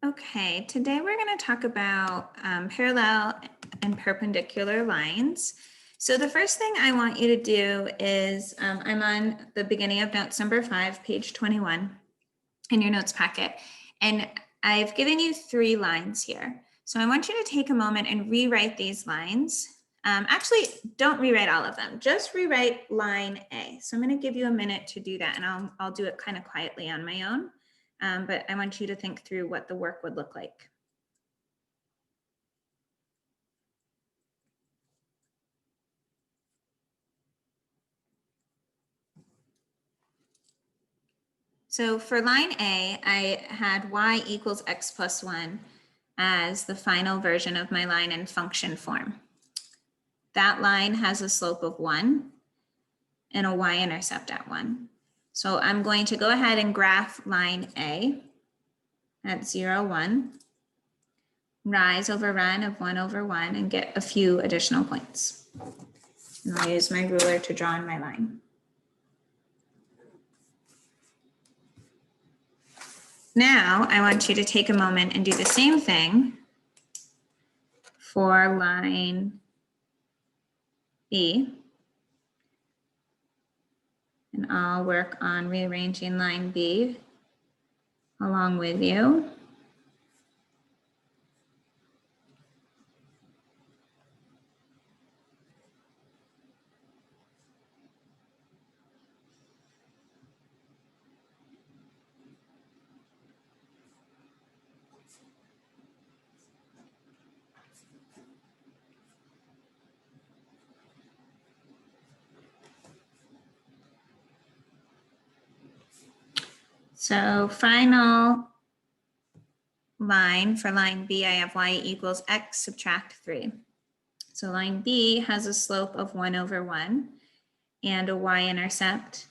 Okay, today we're going to talk about parallel and perpendicular lines. So the first thing I want you to do is, I'm on the beginning of notes number 5, page 21 in your notes packet, and I've given you 3 lines here. So I want you to take a moment and rewrite these lines. Actually, don't rewrite all of them, just rewrite line A. So I'm going to give you a minute to do that, and I'll do it kind of quietly on my own. But I want you to think through what the work would look like. So for line A, I had y equals x plus 1 as the final version of my line in function form. That line has a slope of 1 and a y-intercept at 1. So I'm going to go ahead and graph line A at 0, 1, rise over run of 1 over 1, and get a few additional points. And I'll use my ruler to draw in my line. Now I want you to take a moment and do the same thing for line B. And I'll work on rearranging line B along with you. So final line for line B, I have y equals x subtract 3. So line B has a slope of 1 over 1 and a y-intercept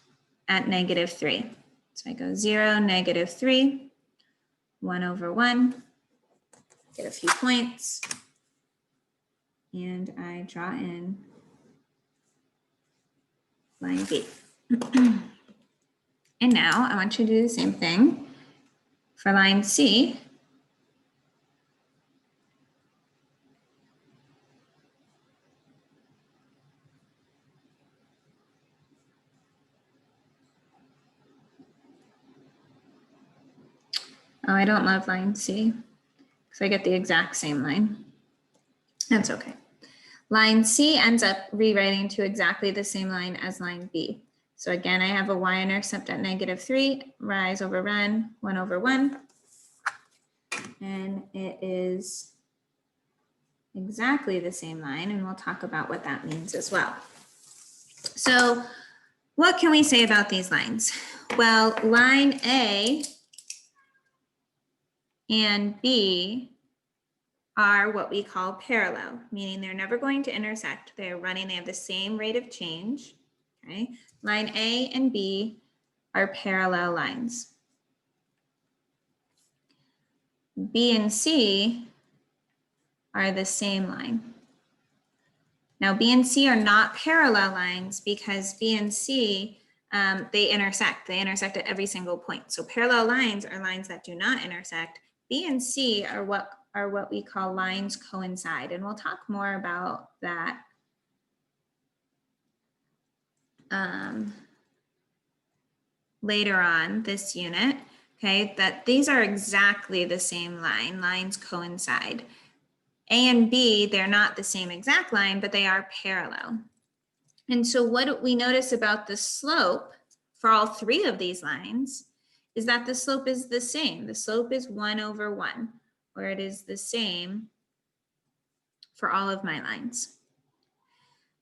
at negative 3. So I go 0, negative 3, 1 over 1, get a few points, and I draw in line B. And now I want you to do the same thing for line C. Oh, I don't love line C because I get the exact same line. That's okay. Line C ends up rewriting to exactly the same line as line B. So again, I have a y-intercept at negative 3, rise over run, 1 over 1. And it is exactly the same line, and we'll talk about what that means as well. So what can we say about these lines? Well, line A and B are what we call parallel, meaning they're never going to intersect. They're running, they have the same rate of change. Okay, line A and B are parallel lines. B and C are the same line. Now B and C are not parallel lines because B and C, they intersect at every single point. So parallel lines are lines that do not intersect. B and C are what we call lines coincide, and we'll talk more about that later on this unit. Okay, that these are exactly the same line, lines coincide. A and B, they're not the same exact line, but they are parallel. And so what we notice about the slope for all 3 of these lines is that the slope is the same. The slope is 1 over 1, or it is the same for all of my lines.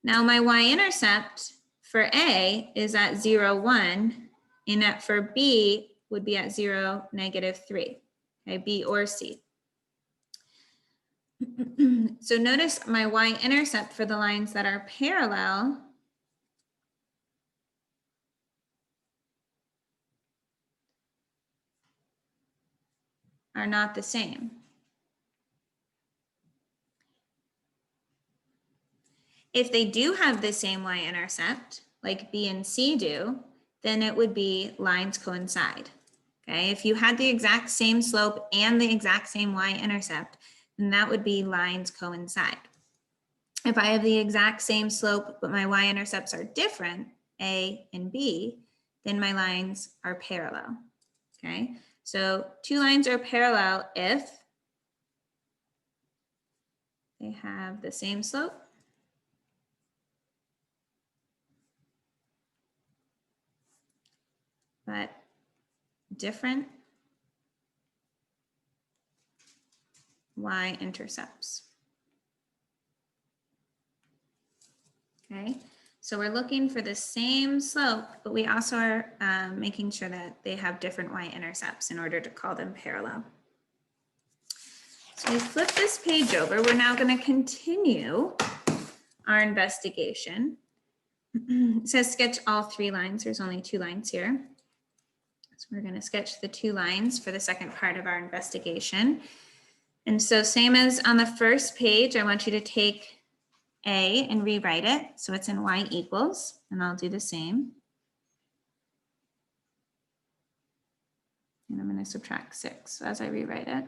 Now my y-intercept for A is at 0, 1, and that for B would be at 0, negative 3, okay, B or C. So notice my y-intercept for the lines that are parallel are not the same. If they do have the same y-intercept, like B and C do, then it would be lines coincide. Okay, if you had the exact same slope and the exact same y-intercept, then that would be lines coincide. If I have the exact same slope, but my y-intercepts are different, A and B, then my lines are parallel. Okay, so two lines are parallel if they have the same slope but different y-intercepts. Okay, so we're looking for the same slope, but we also are making sure that they have different y-intercepts in order to call them parallel. So we flip this page over. We're now going to continue our investigation. It says sketch all three lines. There's only two lines here. So we're going to sketch the two lines for the second part of our investigation. And so same as on the first page, I want you to take A and rewrite it. So it's in y equals, and I'll do the same. And I'm going to subtract 6 as I rewrite it.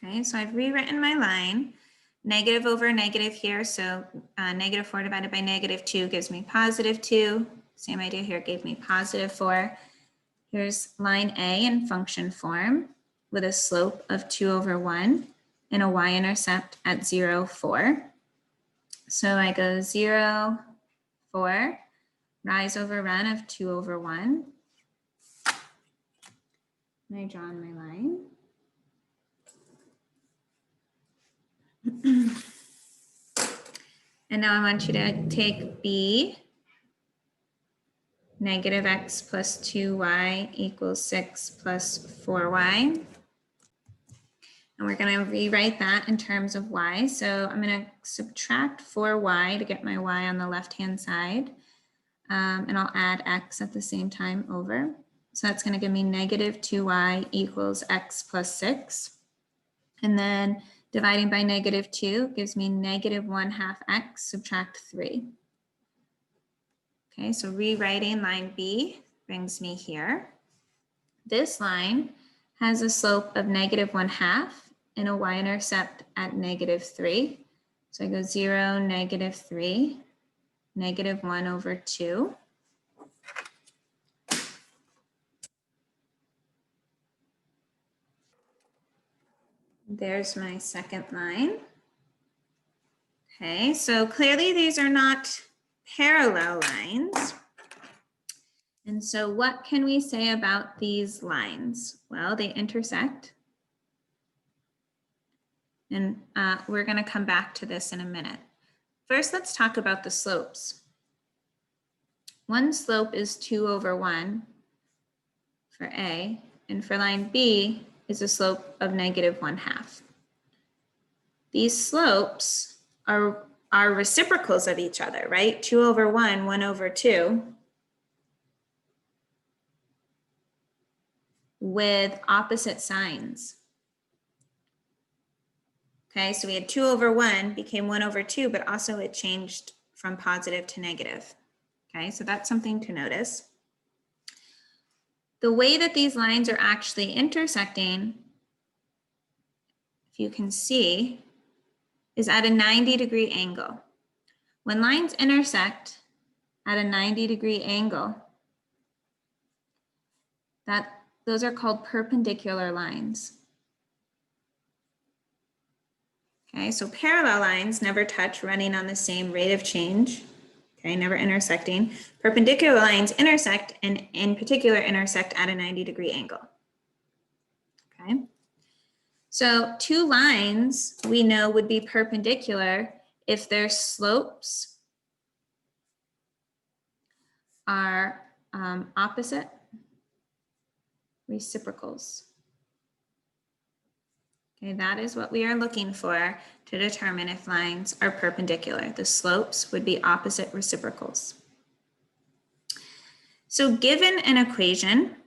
Okay, so I've rewritten my line. Negative over negative here, so negative 4 divided by negative 2 gives me positive 2. Same idea here, gave me positive 4. Here's line A in function form with a slope of 2 over 1 and a y-intercept at 0, 4. So I go 0, 4, rise over run of 2 over 1. And I draw on my line. And now I want you to take B, negative x plus 2y equals 6 plus 4y. And we're going to rewrite that in terms of y. So I'm going to subtract 4y to get my y on the left-hand side. And I'll add x at the same time over. So that's going to give me negative 2y equals x plus 6. And then dividing by negative 2 gives me negative 1/2 x, subtract 3. Okay, so rewriting line B brings me here. This line has a slope of negative 1/2 and a y-intercept at negative 3. So I go 0, negative 3, negative 1 over 2. There's my second line. Okay, so clearly these are not parallel lines. And so what can we say about these lines? Well, they intersect. And we're going to come back to this in a minute. First, let's talk about the slopes. One slope is 2 over 1 for A, and for line B is a slope of negative 1/2. These slopes are reciprocals of each other, right? 2 over 1, 1 over 2, with opposite signs. Okay, so we had 2 over 1 became 1 over 2, but also it changed from positive to negative. Okay, so that's something to notice. The way that these lines are actually intersecting, if you can see, is at a 90-degree angle. When lines intersect at a 90-degree angle, those are called perpendicular lines. Okay, so parallel lines never touch, running on the same rate of change. Okay, never intersecting. Perpendicular lines intersect, and in particular intersect at a 90-degree angle. Okay, so two lines we know would be perpendicular if their slopes are opposite reciprocals. Okay, that is what we are looking for to determine if lines are perpendicular. The slopes would be opposite reciprocals. So given an equation,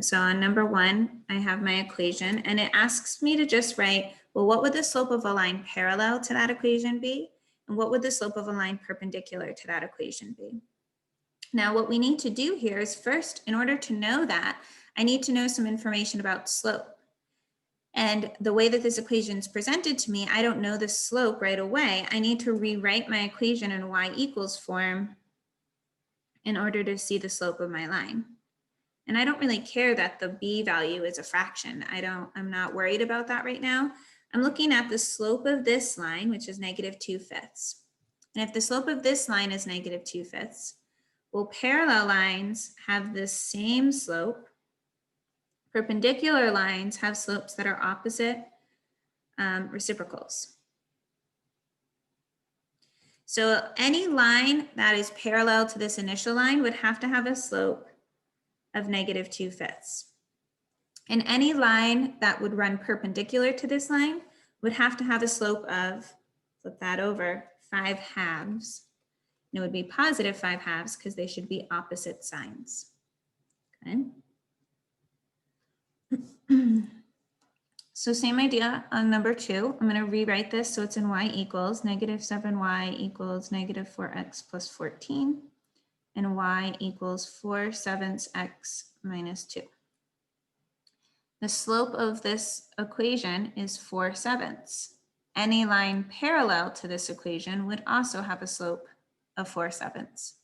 so on number 1, I have my equation, and it asks me to just write, Well, what would the slope of a line parallel to that equation be? And what would the slope of a line perpendicular to that equation be? Now, what we need to do here is first, in order to know that, I need to know some information about slope. And the way that this equation is presented to me, I don't know the slope right away. I need to rewrite my equation in y equals form in order to see the slope of my line. And I don't really care that the b value is a fraction. I'm not worried about that right now. I'm looking at the slope of this line, which is -2/5. And if the slope of this line is -2/5, well, parallel lines have the same slope. Perpendicular lines have slopes that are opposite reciprocals. So any line that is parallel to this initial line would have to have a slope of -2/5. And any line that would run perpendicular to this line would have to have a slope of, flip that over, 5/2. And it would be +5/2 because they should be opposite signs. Okay. So same idea on number 2. I'm going to rewrite this so it's in y equals -7y equals -4x plus 14 and y equals 4/7x minus 2. The slope of this equation is 4/7. Any line parallel to this equation would also have a slope of 4/7.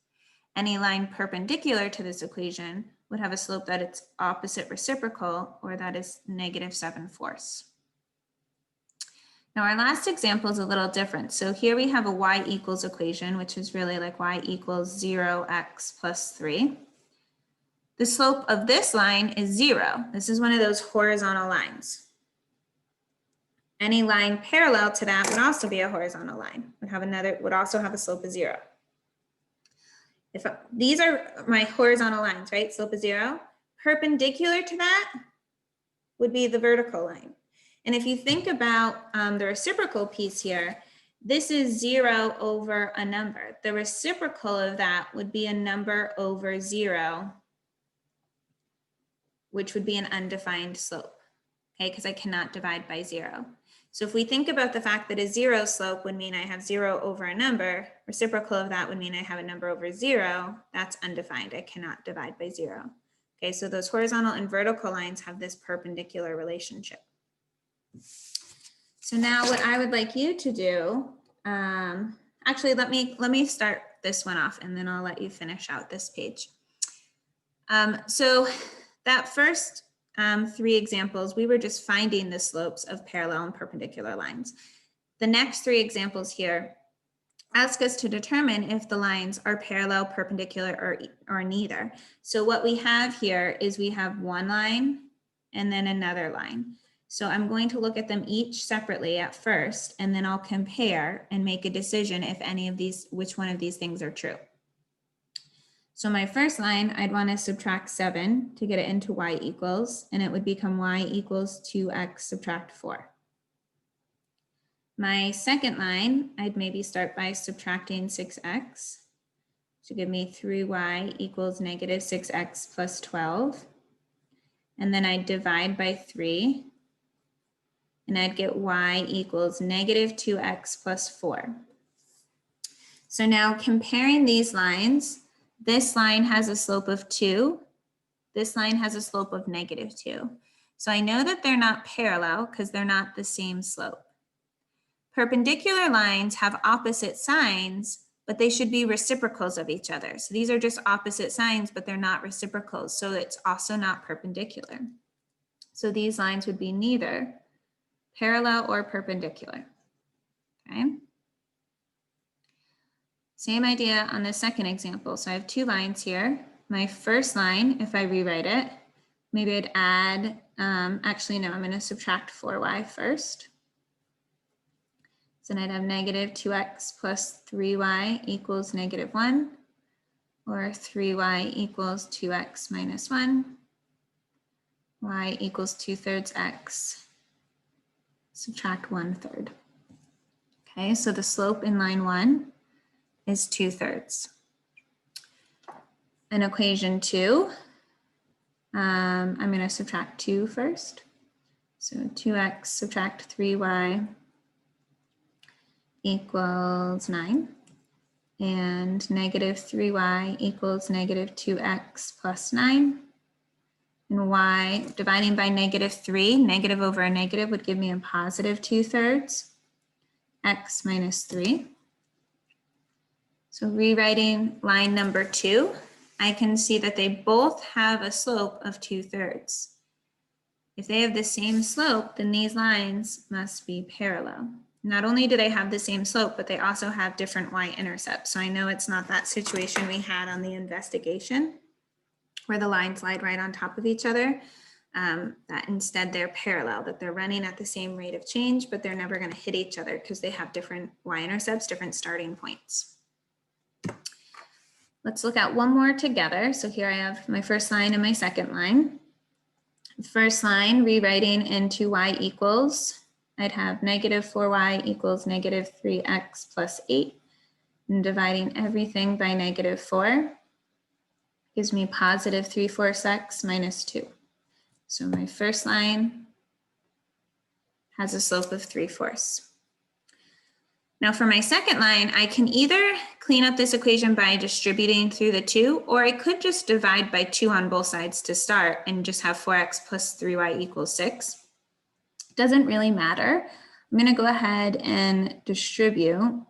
Any line perpendicular to this equation would have a slope that it's opposite reciprocal, or that is -7/4. Now our last example is a little different. So here we have a y equals equation, which is really like y equals 0x plus 3. The slope of this line is 0. This is one of those horizontal lines. Any line parallel to that would also be a horizontal line, would also have a slope of 0. If these are my horizontal lines, right? Slope is 0. Perpendicular to that would be the vertical line. And if you think about the reciprocal piece here, this is 0 over a number. The reciprocal of that would be a number over 0, which would be an undefined slope, okay? Because I cannot divide by 0. So if we think about the fact that a 0 slope would mean I have 0 over a number, reciprocal of that would mean I have a number over 0, that's undefined. I cannot divide by 0. Okay, so those horizontal and vertical lines have this perpendicular relationship. So now what I would like you to do, actually let me start this one off and then I'll let you finish out this page. So that first 3 examples, we were just finding the slopes of parallel and perpendicular lines. The next 3 examples here ask us to determine if the lines are parallel, perpendicular, or neither. So what we have here is we have one line and then another line. So I'm going to look at them each separately at first, and then I'll compare and make a decision if which one of these things are true. So my first line, I'd want to subtract 7 to get it into y equals, and it would become y equals 2x subtract 4. My second line, I'd maybe start by subtracting 6x to give me 3y equals -6x plus 12. And then I'd divide by 3, and I'd get y equals -2x plus 4. So now comparing these lines, this line has a slope of 2. This line has a slope of -2. So I know that they're not parallel because they're not the same slope. Perpendicular lines have opposite signs, but they should be reciprocals of each other. So these are just opposite signs, but they're not reciprocals. So it's also not perpendicular. So these lines would be neither parallel or perpendicular. Okay. Same idea on the second example. So I have 2 lines here. My first line, if I rewrite it, maybe I'd add, actually no, I'm going to subtract 4y first. So then I'd have -2x plus 3y equals -1, or 3y equals 2x minus 1, y equals 2/3 x, subtract 1/3. Okay, so the slope in line 1 is 2/3. In equation 2, I'm going to subtract 2 first. So 2x subtract 3y equals 9. And negative 3y equals negative 2x plus 9. And y dividing by negative 3, negative over a negative would give me a positive 2/3, x minus 3. So rewriting line number 2, I can see that they both have a slope of 2/3. If they have the same slope, then these lines must be parallel. Not only do they have the same slope, but they also have different y-intercepts. So I know it's not that situation we had on the investigation where the lines slide right on top of each other, that instead they're parallel, that they're running at the same rate of change, but they're never going to hit each other because they have different y-intercepts, different starting points. Let's look at one more together. So here I have my first line and my second line. First line, rewriting into y equals, I'd have negative 4y equals negative 3x plus 8, and dividing everything by negative 4 gives me positive 3/4 x minus 2. So my first line has a slope of 3/4. Now for my second line, I can either clean up this equation by distributing through the 2, or I could just divide by 2 on both sides to start and just have 4x plus 3y equals 6. Doesn't really matter. I'm going to go ahead and distribute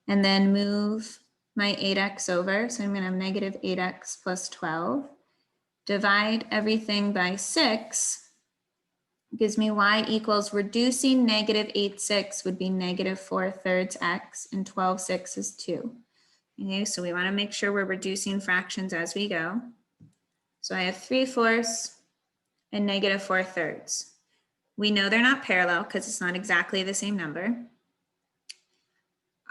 and then move my 8x over. So I'm going to have negative 8x plus 12. Divide everything by 6 gives me y equals, reducing negative 8/6 would be negative 4/3 x, and 12/6 is 2. Okay, so we want to make sure we're reducing fractions as we go. So I have 3/4 and negative 4/3. We know they're not parallel because it's not exactly the same number.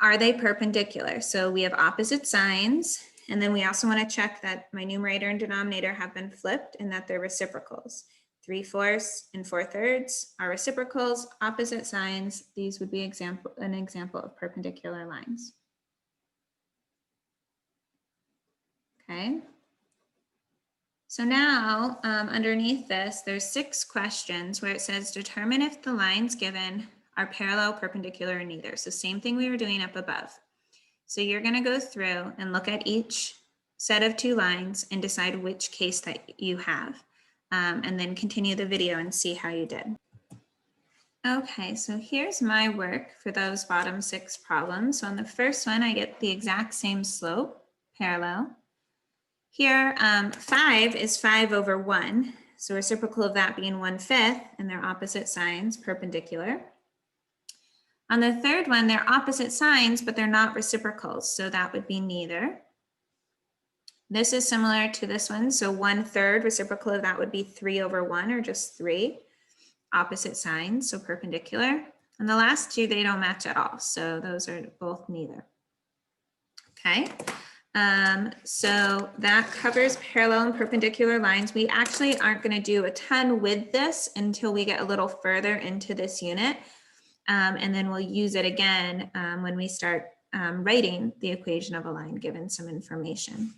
Are they perpendicular? So we have opposite signs, and then we also want to check that my numerator and denominator have been flipped and that they're reciprocals. 3/4 and 4/3 are reciprocals, opposite signs. These would be an example of perpendicular lines. Okay. So now underneath this, there's 6 questions where it says determine if the lines given are parallel, perpendicular, or neither. So same thing we were doing up above. So you're going to go through and look at each set of 2 lines and decide which case that you have, and then continue the video and see how you did. Okay, so here's my work for those bottom 6 problems. So on the first one, I get the exact same slope, parallel. Here, 5 is 5 over 1. So reciprocal of that being 1/5, and they're opposite signs, perpendicular. On the third one, they're opposite signs, but they're not reciprocals. So that would be neither. This is similar to this one. So 1/3 reciprocal of that would be 3 over 1, or just 3. Opposite signs, so perpendicular. And the last 2, they don't match at all. So those are both neither. Okay. So that covers parallel and perpendicular lines. We actually aren't going to do a ton with this until we get a little further into this unit. And then we'll use it again when we start writing the equation of a line given some information.